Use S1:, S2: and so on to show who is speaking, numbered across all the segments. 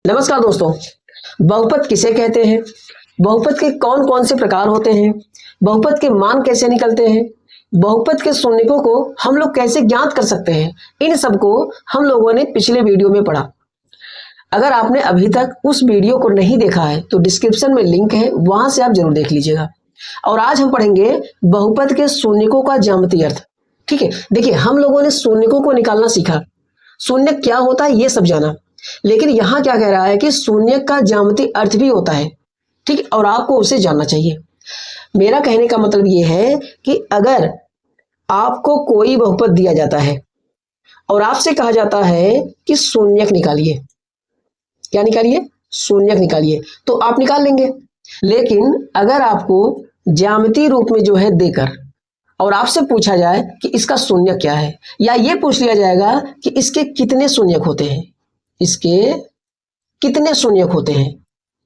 S1: नमस्कार दोस्तों, बहुपद किसे कहते हैं, बहुपद के कौन कौन से प्रकार होते हैं, बहुपद के मान कैसे निकलते हैं, बहुपद के शून्यकों को हम लोग कैसे ज्ञात कर सकते हैं, इन सब को हम लोगों ने पिछले वीडियो में पढ़ा। अगर आपने अभी तक उस वीडियो को नहीं देखा है तो डिस्क्रिप्शन में लिंक है, वहां से आप जरूर देख लीजिएगा। और आज हम पढ़ेंगे बहुपद के शून्यकों का ज्यामितीय अर्थ। ठीक है, देखिए हम लोगों ने शून्यकों को निकालना सीखा, शून्य क्या होता है ये सब जाना, लेकिन यहां क्या कह रहा है कि शून्य का ज्यामितीय अर्थ भी होता है। ठीक है, और आपको उसे जानना चाहिए। मेरा कहने का मतलब ये है कि अगर आपको कोई बहुपद दिया जाता है और आपसे कहा जाता है कि शून्यक निकालिए, क्या निकालिए, शून्यक निकालिए, तो आप निकाल लेंगे। लेकिन अगर आपको ज्यामितीय रूप में जो है देकर और आपसे पूछा जाए कि इसका शून्यक क्या है, या ये पूछ लिया जाएगा कि इसके कितने शून्यक होते हैं, इसके कितने शून्यक होते हैं,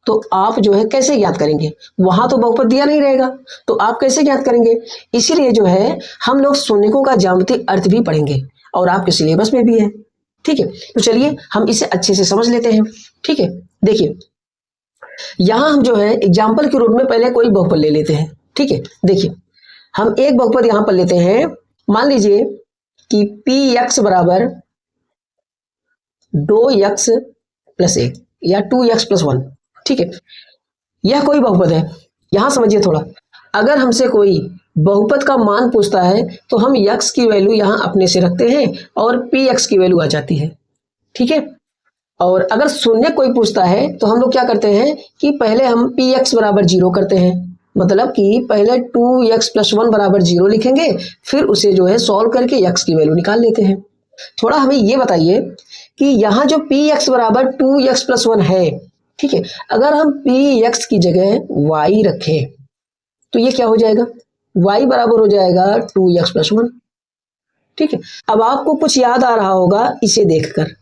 S1: तो आप जो है कैसे ज्ञात करेंगे? वहां तो बहुपद दिया नहीं रहेगा, तो आप कैसे ज्ञात करेंगे? इसीलिए जो है हम लोग शून्यकों का ज्यामितीय अर्थ भी पढ़ेंगे और आपके सिलेबस में भी है। ठीक है, तो चलिए हम इसे अच्छे से समझ लेते हैं। ठीक है, देखिए यहां हम जो है एग्जाम्पल के रूप में पहले कोई बहुपद ले लेते हैं। ठीक है, देखिए हम एक बहुपद यहां पर लेते हैं। मान लीजिए कि px बराबर 2x प्लस 1 या 2x प्लस 1। ठीक है, यह कोई बहुपद है। यहां समझिए थोड़ा, अगर हमसे कोई बहुपद का मान पूछता है तो हम x की वैल्यू यहां अपने से रखते हैं और px की वैल्यू आ जाती है। ठीक है, और अगर शून्य कोई पूछता है तो हम लोग क्या करते हैं कि पहले हम px बराबर 0 करते हैं, मतलब कि पहले 2x प्लस 1 बराबर 0 लिखेंगे, फिर उसे जो है सॉल्व करके x की वैल्यू निकाल लेते हैं। थोड़ा हमें ये बताइए कि यहाँ जो px बराबर 2x प्लस 1 है, ठीक है, अगर हम px की जगह y रखें तो ये क्या हो जाएगा? y बराबर हो जाएगा 2x प्लस 1। ठीक है, अब आपको कुछ याद आ रहा होगा इसे देखकर।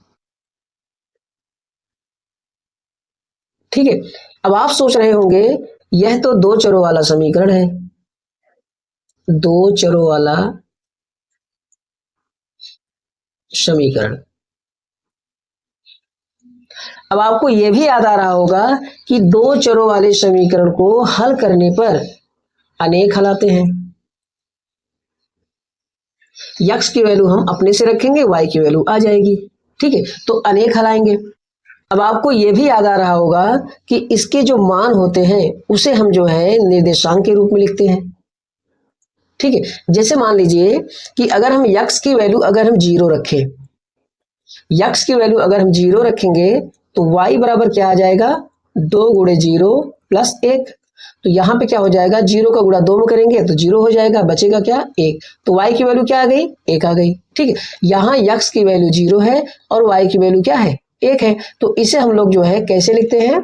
S1: ठीक है, अब आप सोच रहे होंगे यह तो दो चरों वाला समीकरण है, दो चरों वाला समीकरण। अब आपको यह भी याद आ रहा होगा कि दो चरों वाले समीकरण को हल करने पर अनेक हल आते हैं। x की वैल्यू हम अपने से रखेंगे, y की वैल्यू आ जाएगी। ठीक है, तो अनेक हल आएंगे। अब आपको यह भी याद आ रहा होगा कि इसके जो मान होते हैं उसे हम जो है निर्देशांक के रूप में लिखते हैं। ठीक है, जैसे मान लीजिए कि अगर हम x की वैल्यू अगर हम 0 रखें, x की वैल्यू अगर हम 0 रखेंगे तो y बराबर क्या आ जाएगा? 2 गुणे 0 प्लस 1। तो यहाँ पे क्या हो जाएगा? 0 का गुणा 2 में करेंगे तो 0 हो जाएगा, बचेगा क्या? 1। तो y की वैल्यू क्या आ गई? 1 आ गई। ठीक है, यहाँ x की वैल्यू 0 है और y की वैल्यू क्या है? 1 है। तो इसे हम लोग जो है कैसे लिखते हैं?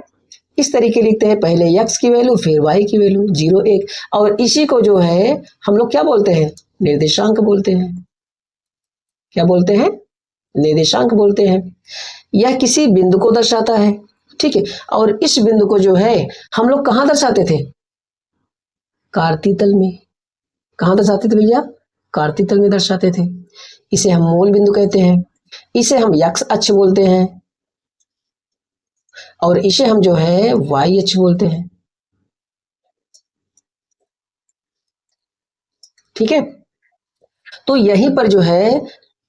S1: इस तरीके लिखते हैं, पहले x की वैल्यू फिर y की वैल्यू 0 1, और इसी को जो है हम लोग क्या बोलते हैं? निर्देशांक बोलते हैं। क्या बोलते हैं? निर्देशांक बोलते हैं। यह किसी बिंदु को दर्शाता है। ठीक है, और इस बिंदु को जो है हम लोग कहां दर्शाते थे? कार्तीय तल में। कहां दर्शाते थे भैया? कार्तीय तल में दर्शाते थे। इसे हम मूल बिंदु कहते हैं, इसे हम x अक्ष बोलते हैं और इसे हम जो है y अक्ष बोलते हैं। ठीक है, तो यहीं पर जो है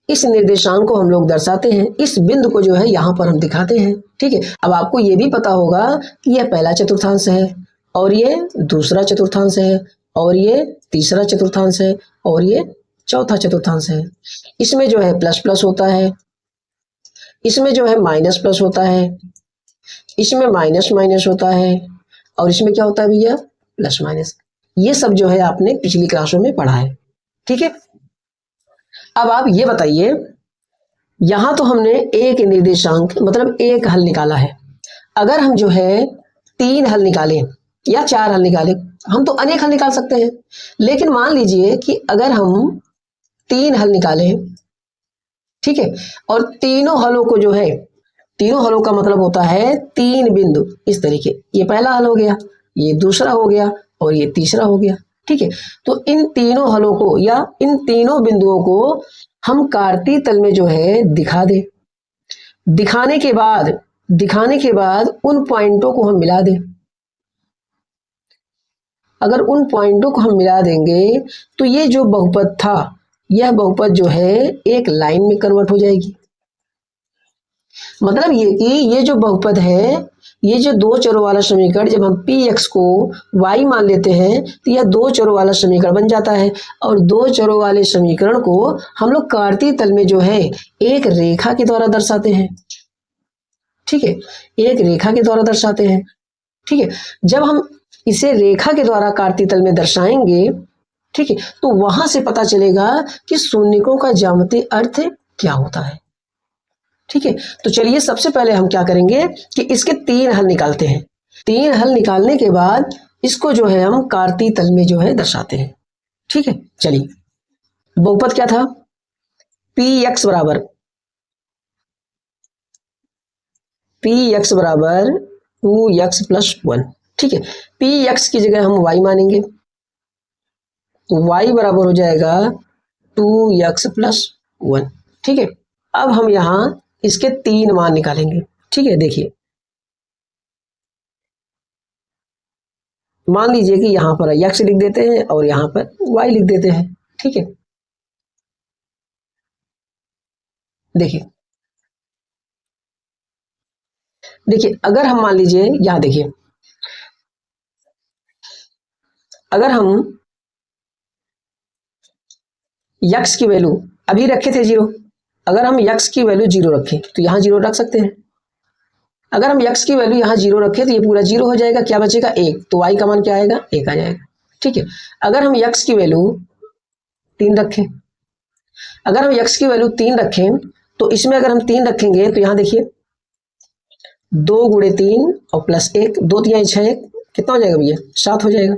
S1: इस निर्देशांक को हम लोग दर्शाते हैं, इस बिंदु को जो है यहां पर हम दिखाते हैं। ठीक है, अब आपको यह भी पता होगा कि यह पहला चतुर्थांश है और ये दूसरा चतुर्थांश है और ये तीसरा चतुर्थांश है और ये चौथा चतुर्थांश है। इसमें जो है प्लस प्लस होता है, इसमें जो है माइनस प्लस होता है, इसमें माइनस माइनस होता है और इसमें क्या होता है भैया? Plus minus. ये सब जो है आपने पिछली क्लासों में पढ़ा है। ठीक है, अब आप ये बताइए, यहां तो हमने एक निर्देशांक मतलब एक हल निकाला है। अगर हम जो है 3 हल निकालें या 4 हल निकालें, हम तो अनेक हल निकाल सकते हैं, लेकिन मान लीजिए कि अगर हम 3 हल निकालें, ठीक है, और तीनों हलों को जो है, तीनों हलों का मतलब होता है 3 बिंदु इस तरीके, ये पहला हल हो गया, ये दूसरा हो गया और ये तीसरा हो गया। ठीक है, तो इन तीनों हलों को या इन तीनों बिंदुओं को हम कार्तीय तल में जो है दिखा दे। दिखाने के बाद दिखाने के बाद उन पॉइंटों को हम मिला दें। अगर उन पॉइंटों को हम मिला देंगे तो ये जो बहुपद था, यह बहुपद जो है एक लाइन में कन्वर्ट हो जाएगी। मतलब ये कि ये जो बहुपद है, ये जो दो चरों वाला समीकरण, जब हम px को y मान लेते हैं तो यह दो चरों वाला समीकरण बन जाता है। और दो चरों वाले समीकरण को हम लोग कार्तीय तल में जो है एक रेखा के द्वारा दर्शाते हैं। ठीक है, एक रेखा के द्वारा दर्शाते हैं। ठीक है, जब हम इसे रेखा के द्वारा कार्तीय तल में दर्शाएंगे, ठीक है, तो वहां से पता चलेगा कि शून्यकों का ज्यामितीय अर्थ क्या होता है। ठीक है, तो चलिए सबसे पहले हम क्या करेंगे कि इसके तीन हल निकालते हैं। तीन हल निकालने के बाद इसको जो है हम कार्तीय तल में जो है दर्शाते हैं। ठीक है, चलिए बहुपद क्या था, px बराबर 2x प्लस 1। ठीक है, px की जगह हम y मानेंगे तो y बराबर हो जाएगा 2x प्लस 1। ठीक है, अब हम यहां इसके तीन मान निकालेंगे। ठीक है, देखिए मान लीजिए कि यहां पर x लिख देते हैं और यहां पर y लिख देते हैं। ठीक है, देखिए देखिए अगर हम मान लीजिए यहां देखिए, अगर हम x की वैल्यू अभी रखे थे 0, अगर हम x की वैल्यू 0 रखें तो यहां 0 रख सकते हैं। अगर हम x की वैल्यू यहां 0 रखें तो ये पूरा 0 हो जाएगा, क्या बचेगा 1, तो y का मान क्या आएगा 1 आ जाएगा। ठीक है, अगर हम x की वैल्यू 3 रखें, अगर हम x की वैल्यू 3 रखें तो इसमें अगर हम 3 रखेंगे तो यहां देखिए 2 गुणे 3 और प्लस 1, 2 3 6, कितना हो जाएगा भैया 7 हो जाएगा।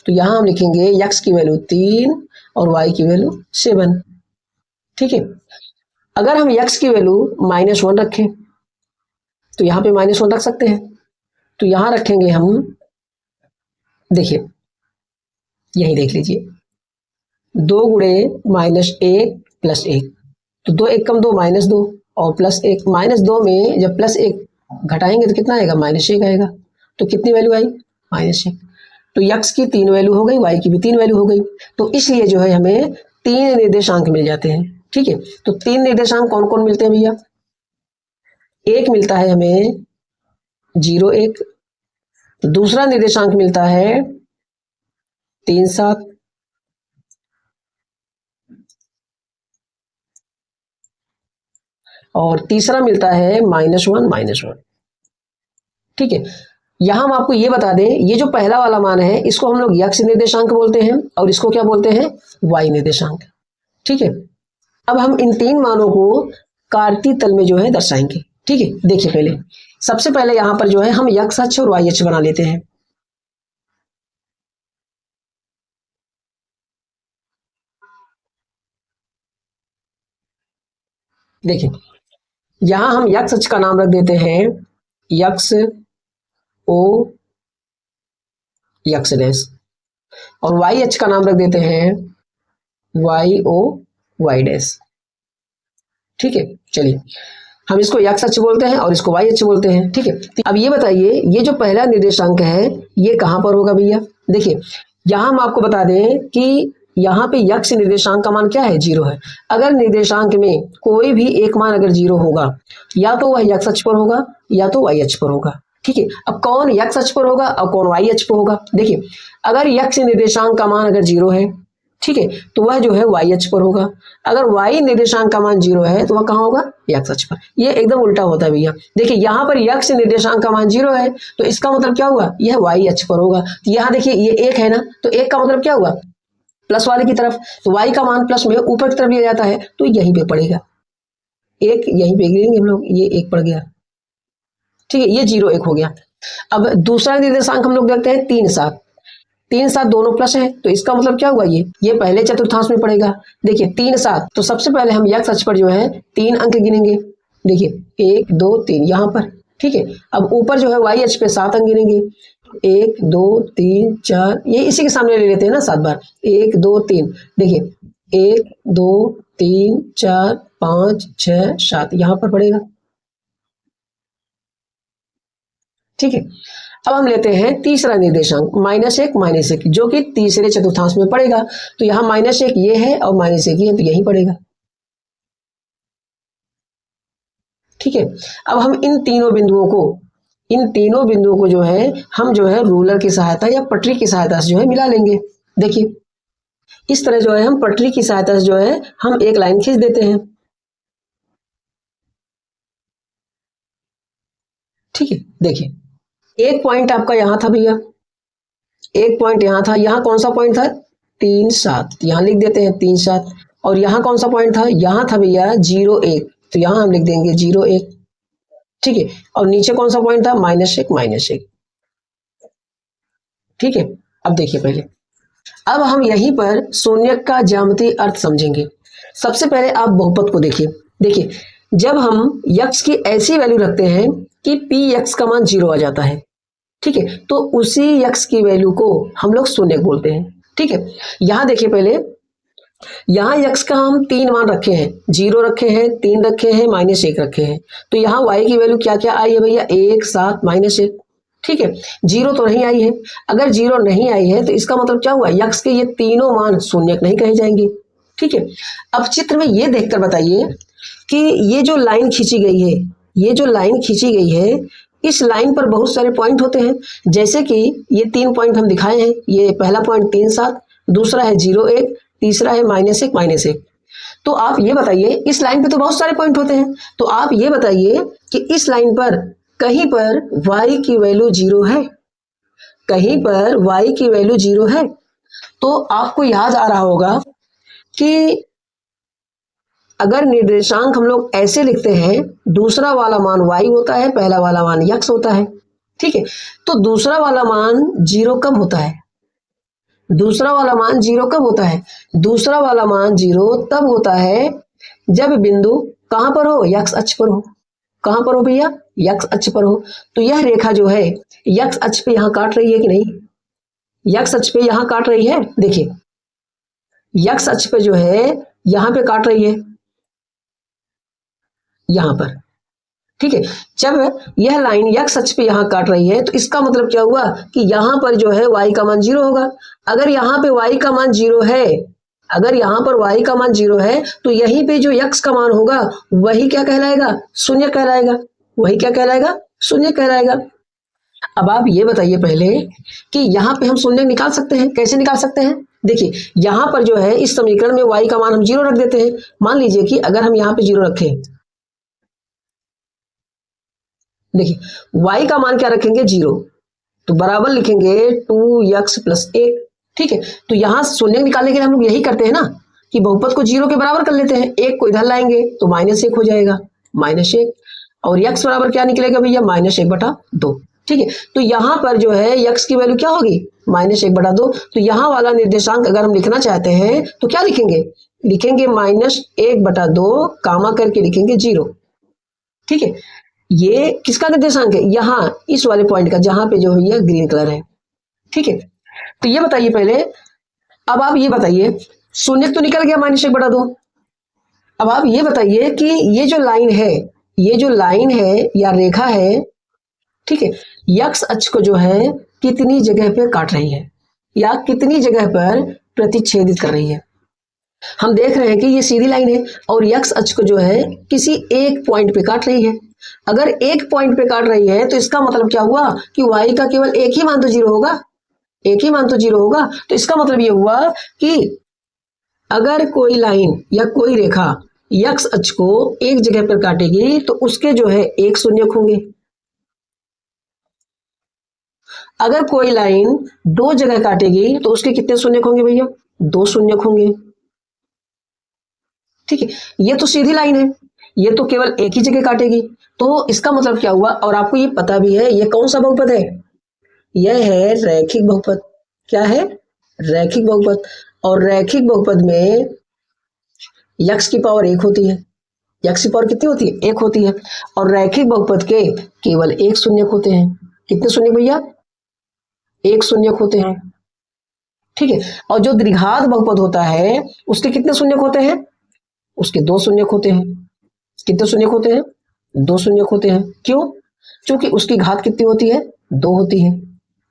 S1: तो यहां हम लिखेंगे x की वैल्यू 3 और y की वैल्यू 7। ठीक है, अगर हम x की वैल्यू -1 रखें तो यहाँ पे -1 रख सकते हैं। तो यहां रखेंगे हम, देखिए यही देख लीजिए 2 गुणे -1 प्लस 1, तो 2 1 कम 2 -2 और प्लस 1, -2 में जब प्लस 1 घटाएंगे तो कितना आएगा -1 आएगा। तो कितनी वैल्यू आई -1। तो x की 3 वैल्यू हो गई, y की भी 3 वैल्यू हो गई। तो इसलिए जो है हमें 3 निर्देशांक मिल जाते हैं। ठीक है, तो 3 निर्देशांक कौन कौन मिलते हैं भैया, एक मिलता है हमें 0 1, दूसरा निर्देशांक मिलता है 3 7, और तीसरा मिलता है -1 -1। ठीक है, यहां हम आपको ये बता दें, ये जो पहला वाला मान है इसको हम लोग x निर्देशांक बोलते हैं और इसको क्या बोलते हैं y निर्देशांक। ठीक है, अब हम इन तीन मानों को कार्तीय तल में जो है दर्शाएंगे। ठीक है, देखिए पहले सबसे पहले यहां पर जो है हम x अक्ष और y अक्ष बना लेते हैं। देखिए यहां हम x अक्ष का नाम रख देते हैं x o x डैश, और y अक्ष का नाम रख देते हैं y o y डैश। ठीक है, चलिए हम इसको x अक्ष बोलते हैं और इसको y अक्ष बोलते हैं। ठीक है, अब ये बताइए ये जो पहला निर्देशांक है ये कहां पर होगा भैया, देखिए यहां हम आपको बता दें कि यहाँ पे x निर्देशांक का मान क्या है 0 है। अगर निर्देशांक में कोई भी एक मान अगर 0 होगा, या तो वह x अक्ष पर होगा या तो y अक्ष पर होगा। ठीक है, अब कौन x अक्ष पर होगा और कौन y अक्ष पर होगा, देखिए अगर x निर्देशांक का मान अगर 0 है, ठीक है, तो वह जो है y अक्ष पर होगा। अगर y निर्देशांक का मान 0 है तो वह कहाँ होगा x अक्ष पर। ये एकदम उल्टा होता है भैया, देखिए यहाँ पर x निर्देशांक का मान 0 है तो इसका मतलब क्या हुआ, यह y अक्ष पर होगा। तो यहाँ देखिए ये 1 है ना, तो 1 का मतलब क्या हुआ प्लस वाले की तरफ, तो y का मान प्लस में ऊपर की तरफ लिया जाता है तो यहीं पे पड़ेगा, एक यहीं पे गिरेंगे हम लोग, ये 1 पड़ गया। ठीक है, ये 0 1 हो गया। अब दूसरा निर्देशांक हम लोग देखते हैं 3 7, 3 7 दोनों प्लस है तो इसका मतलब क्या हुआ, ये पहले चतुर्थांश में पड़ेगा। देखिए 3 7, तो सबसे पहले हम x अक्ष पर जो है 3 अंक गिनेंगे, देखिए 1 2 3 यहाँ पर। ठीक है, अब ऊपर जो है y अक्ष पे 7 अंक गिनेंगे, 1 2 3 4, ये इसी के सामने ले लेते हैं ना 7 बार, 1 2 3, देखिए 1 2 3 4 5 6 7 यहाँ पर पड़ेगा। ठीक है। अब हम लेते हैं तीसरा निर्देशांक -1 जो कि तीसरे चतुर्थांश में पड़ेगा। तो यहाँ -1 ये है और -1 ये है, तो यही पड़ेगा। ठीक है। अब हम इन तीनों बिंदुओं को जो है हम जो है रूलर की सहायता या पटरी की सहायता से जो है मिला लेंगे। देखिए इस तरह जो है हम पटरी की सहायता से जो है हम एक लाइन खींच देते हैं। ठीक है, देखिए एक पॉइंट आपका यहां था भैया, एक पॉइंट यहां था, यहां कौन सा पॉइंट था 3 7, यहां लिख देते हैं 3 7। और यहां कौन सा पॉइंट था, यहां था भैया 0 1, तो यहां हम लिख देंगे 0 1। ठीक है, और नीचे कौन सा पॉइंट था -1। ठीक है, अब देखिए पहले, अब हम यहीं पर शून्यक का ज्यामितीय अर्थ समझेंगे। सबसे पहले आप बहुपद को देखिए। देखिए जब हम यक्स की ऐसी वैल्यू रखते हैं कि पी यक्स का मान 0 आ जाता है, ठीक है, तो उसी यक्स की वैल्यू को हम लोग शून्यक बोलते हैं। ठीक है, यहां देखिए पहले, यहाँ यक्स का हम 3 मान रखे हैं, 0 रखे हैं, 3 रखे हैं, -1 रखे हैं। तो यहाँ y की वैल्यू क्या क्या आई है भैया, 1 7 -1। ठीक है, 0 तो नहीं आई है। अगर 0 नहीं आई है तो इसका मतलब क्या हुआ, यक्स के ये तीनों मान शून्यक नहीं कहे जाएंगे। ठीक है, अब चित्र में ये देखकर बताइए कि ये जो लाइन खींची गई है, ये जो लाइन खींची गई है, इस लाइन पर बहुत सारे पॉइंट होते हैं। जैसे कि ये 3 पॉइंट हम दिखाए हैं, ये पहला पॉइंट 3 7, दूसरा है 0 1, तीसरा है -1। तो आप ये बताइए, इस लाइन पे तो बहुत सारे पॉइंट होते हैं, तो आप ये बताइए कि इस लाइन पर कहीं पर y की वैल्यू 0 है, कहीं पर y की वैल्यू 0 है। तो आपको याद आ रहा होगा कि अगर निर्देशांक हम लोग ऐसे लिखते हैं, दूसरा वाला मान y होता है, पहला वाला मान x होता है। ठीक है, तो दूसरा वाला मान 0 कब होता है, दूसरा वाला मान 0 कब होता है, दूसरा वाला मान 0 तब होता है जब बिंदु कहां पर हो, यक्स अक्ष पर हो। कहां पर हो भैया, यक्स अक्ष पर हो। तो यह रेखा जो है यक्स अक्ष पे यहां काट रही है कि नहीं, यक्स अक्ष पे यहां काट रही है। देखिए यक्स अक्ष पे जो है यहां पे काट रही है, यहां पर। ठीक है, जब यह लाइन यक्स अक्ष पे यहां काट रही है तो इसका मतलब क्या हुआ कि यहां पर जो है y का मान 0 होगा। अगर यहां पे y का मान 0 है, अगर यहां पर y का मान 0 है तो यहीं पे जो x का मान होगा वही क्या कहलाएगा, शून्य कहलाएगा। वही क्या कहलाएगा, शून्य कहलाएगा। अब आप ये बताइए पहले कि यहाँ पे हम शून्य निकाल सकते हैं, कैसे निकाल सकते हैं। देखिए यहाँ पर जो है इस समीकरण में y का मान हम 0 रख देते हैं। मान लीजिए कि अगर हम यहाँ पे 0 रखें, देखिए y का मान क्या रखेंगे 0, तो बराबर लिखेंगे 2x + 1। ठीक है, तो यहाँ शून्य निकालने के लिए हम लोग यही करते हैं ना कि बहुपद को 0 के बराबर कर लेते हैं, 1 को इधर लाएंगे तो -1 हो जाएगा, -1। और x बराबर क्या निकलेगा भैया, -1/2। ठीक है, तो यहाँ पर जो है x की वैल्यू क्या होगी, -1/2। तो यहाँ वाला निर्देशांक अगर हम लिखना चाहते हैं तो क्या लिखेंगे, लिखेंगे -1/2 कामा करके लिखेंगे 0। ठीक है, ये किसका निर्देशांक है, यहाँ इस वाले पॉइंट का, जहां पे जो है ये ग्रीन कलर है। ठीक है, तो ये बताइए पहले, अब आप ये बताइए, शून्य तो निकल गया -1/2। अब आप ये बताइए कि ये जो लाइन है, ये जो लाइन है या रेखा है, ठीक है, यक्स अक्ष को जो है कितनी जगह पे काट रही है या कितनी जगह पर प्रतिच्छेदित कर रही है। हम देख रहे हैं कि ये सीधी लाइन है और यक्स अक्ष को जो है किसी एक पॉइंट पे काट रही है। अगर एक पॉइंट पे काट रही है तो इसका मतलब क्या हुआ कि y का केवल एक ही मान तो 0 होगा, एक ही मान तो 0 होगा। तो इसका मतलब ये हुआ कि अगर कोई लाइन या कोई रेखा यक्स अक्ष को एक जगह पर काटेगी तो उसके जो है एक शून्यक होंगे। अगर कोई लाइन 2 जगह काटेगी तो उसके कितने शून्यक होंगे भैया, 2 शून्यक होंगे। ठीक है, ये तो सीधी लाइन है, ये तो केवल एक ही जगह काटेगी। तो इसका मतलब क्या हुआ, और आपको ये पता भी है ये कौन सा बहुपद है, यह है रैखिक बहुपद। क्या है, रैखिक बहुपद। और रैखिक बहुपद में यक्स की पावर 1 होती है, यक्स की पावर कितनी होती है, 1 होती है। और रैखिक बहुपद के केवल 1 शून्यक होते हैं। कितने शून्यक भैया, 1 शून्यक होते हैं। ठीक है, और जो द्विघात बहुपद होता है उसके कितने शून्यक होते हैं, उसके 2 शून्यक होते हैं। कितने शून्यक होते हैं, 2 शून्यक होते हैं। क्यों, क्योंकि उसकी घात कितनी होती है, 2 होती है।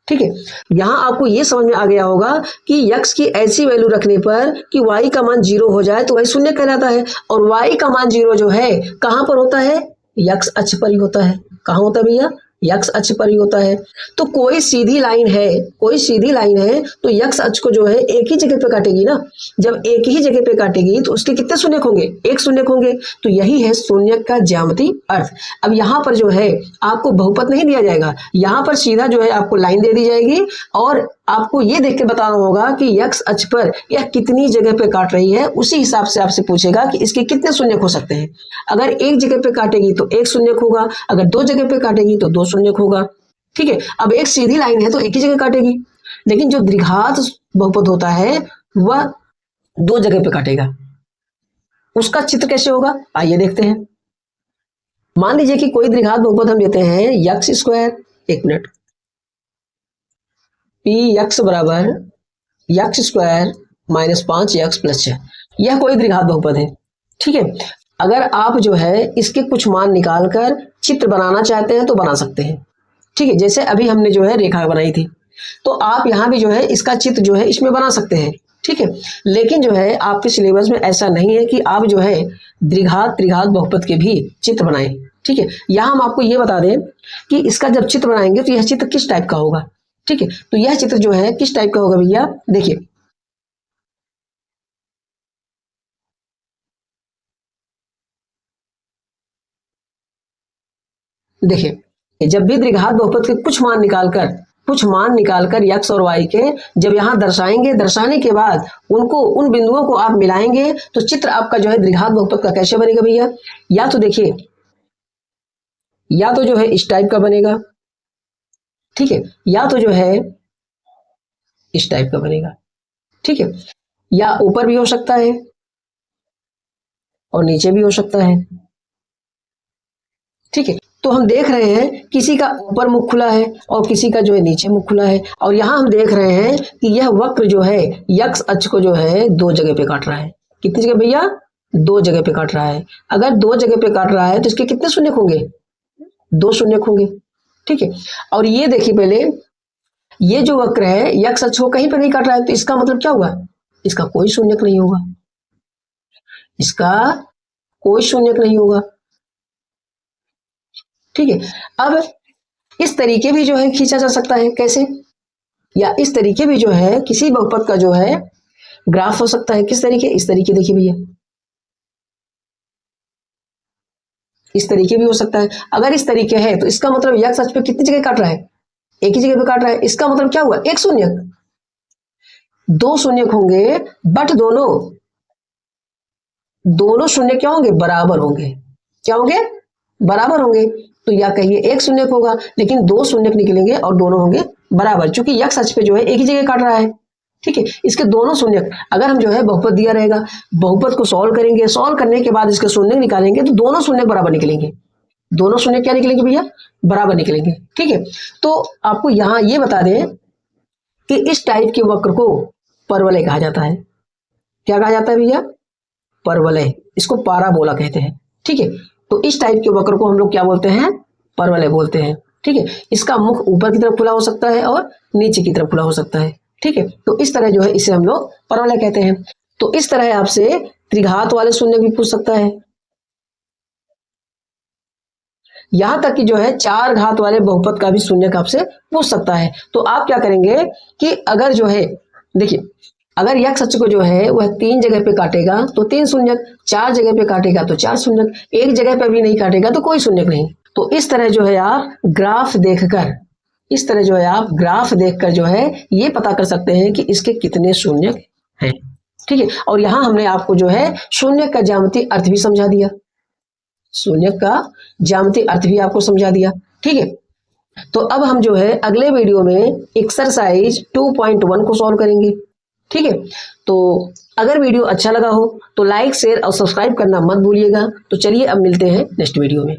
S1: ठीक है, यहां आपको ये समझ में आ गया होगा कि x की ऐसी वैल्यू रखने पर कि y का मान 0 हो जाए तो वही शून्य कहलाता है, और y का मान 0 जो है कहां पर होता है, x अक्ष पर ही होता है। कहां होता है भैया, x अक्ष पर ही होता है। तो कोई सीधी लाइन है, कोई सीधी लाइन है तो x अक्ष को जो है एक ही जगह पे काटेगी ना। जब एक ही जगह पे काटेगी तो उसके कितने शून्य होंगे, एक शून्य होंगे। तो यही है शून्य का ज्यामितीय अर्थ। अब यहाँ पर जो है आपको बहुपद नहीं दिया जाएगा, यहाँ पर सीधा जो है आपको लाइन दे दी जाएगी और आपको ये देख के बताना होगा कि x अक्ष पर यह कितनी जगह पे काट रही है। उसी हिसाब से आपसे पूछेगा कि इसके कितने शून्य हो सकते हैं। अगर एक जगह पे काटेगी तो एक शून्य होगा, अगर 2 जगह पे काटेगी तो 2 शून्य होगा। ठीक है, अब एक सीधी लाइन है तो एक ही जगह काटेगी, लेकिन जो द्विघात बहुपद होता है वह 2 जगह पे काटेगा। उसका चित्र कैसे होगा, आइए देखते हैं। मान लीजिए कि कोई द्विघात बहुपद हम लेते हैं x स्क्वायर, एक मिनट, px बराबर x square minus 5x plus 6, यह कोई द्विघात बहुपद है। ठीक है, अगर आप जो है इसके कुछ मान निकालकर चित्र बनाना चाहते हैं तो बना सकते हैं। ठीक है, जैसे अभी हमने जो है रेखा बनाई थी, तो आप यहाँ भी जो है इसका चित्र जो है इसमें बना सकते हैं। ठीक है, लेकिन जो है आपके सिलेबस में ऐसा नहीं है कि आप जो है द्विघात त्रिघात बहुपद के भी चित्र बनाएं। ठीक है, यहाँ हम आपको ये बता दें कि इसका जब चित्र बनाएंगे तो यह चित्र किस टाइप का होगा। ठीक है, तो यह चित्र जो है किस टाइप का होगा भैया, देखिए देखिए, जब भी द्विघात बहुपद के कुछ मान निकालकर x और y के जब यहाँ दर्शाएंगे, दर्शाने के बाद उनको उन बिंदुओं को आप मिलाएंगे तो चित्र आपका जो है द्विघात बहुपद का कैसे बनेगा भैया। या तो देखिए, या तो जो है इस टाइप का बनेगा, ठीक है, या तो जो है इस टाइप का बनेगा। ठीक है, या ऊपर भी हो सकता है और नीचे भी हो सकता है। ठीक है, तो हम देख रहे हैं किसी का ऊपर मुख खुला है और किसी का जो है नीचे मुख खुला है, और यहाँ हम देख रहे हैं कि यह वक्र जो है x अक्ष को जो है 2 जगह पे काट रहा है। कितनी जगह भैया, 2 जगह पे काट रहा है। अगर 2 जगह पे काट रहा है तो इसके कितने शून्य होंगे, 2 शून्य होंगे। ठीक है, और ये देखिए पहले, ये जो वक्र है x अक्ष को कहीं पे नहीं काट रहा है, तो इसका मतलब क्या हुआ, इसका कोई शून्यक नहीं होगा, इसका कोई शून्यक नहीं होगा। ठीक है, अब इस तरीके भी जो है खींचा जा सकता है, कैसे, या इस तरीके भी जो है किसी बहुपद का जो है ग्राफ हो सकता है। किस तरीके, इस तरीके, देखिए भैया इस तरीके भी हो सकता है। अगर इस तरीके है तो इसका मतलब x अक्ष पे कितनी जगह काट रहा है, एक ही जगह पे काट रहा है। इसका मतलब क्या हुआ, एक शून्यक, 2 शून्यक होंगे, बट दोनों शून्य क्या होंगे, बराबर होंगे। क्या होंगे, बराबर होंगे। तो या कहिए एक शून्यक होगा, लेकिन 2 शून्यक निकलेंगे और दोनों होंगे बराबर, क्योंकि x अक्ष पे जो है एक ही जगह काट रहा है। ठीक है, इसके दोनों शून्यक, अगर हम जो है बहुपद दिया रहेगा, बहुपद को सॉल्व करेंगे, सॉल्व करने के बाद इसके शून्य निकालेंगे तो दोनों शून्य बराबर निकलेंगे। दोनों शून्य क्या निकलेंगे भैया, बराबर निकलेंगे। ठीक है, तो आपको यहां ये बता दें कि इस टाइप के वक्र को परवलय कहा जाता है। क्या कहा जाता है भैया, परवलय, इसको पाराबोला कहते हैं। ठीक है, तो इस टाइप के वक्र को हम लोग क्या बोलते हैं, परवलय बोलते हैं। ठीक है, इसका मुख ऊपर की तरफ खुला हो सकता है और नीचे की तरफ खुला हो सकता है। ठीक है, तो इस तरह जो है इसे हम लोग परवलय कहते हैं। तो इस तरह आपसे त्रिघात वाले शून्य भी पूछ सकता है, यहां तक कि जो है 4 घात वाले बहुपद का भी शून्यक आपसे पूछ सकता है। तो आप क्या करेंगे कि अगर जो है देखिए, अगर x अक्ष को जो है वह 3 जगह पे काटेगा तो 3 शून्यक, 4 जगह पे काटेगा तो 4 शून्यक, एक जगह पे भी नहीं काटेगा तो कोई शून्यक नहीं। तो इस तरह जो है आप ग्राफ देखकर, इस तरह जो है आप ग्राफ देखकर जो है ये पता कर सकते हैं कि इसके कितने शून्यक हैं। ठीक है, और यहां हमने आपको जो है शून्य का ज्यामितीय अर्थ भी समझा दिया, शून्य का ज्यामितीय अर्थ भी आपको समझा दिया। ठीक है, तो अब हम जो है अगले वीडियो में एक्सरसाइज 2.1 को सॉल्व करेंगे। ठीक है, तो अगर वीडियो अच्छा लगा हो तो लाइक शेयर और सब्सक्राइब करना मत भूलिएगा। तो चलिए अब मिलते हैं नेक्स्ट वीडियो में।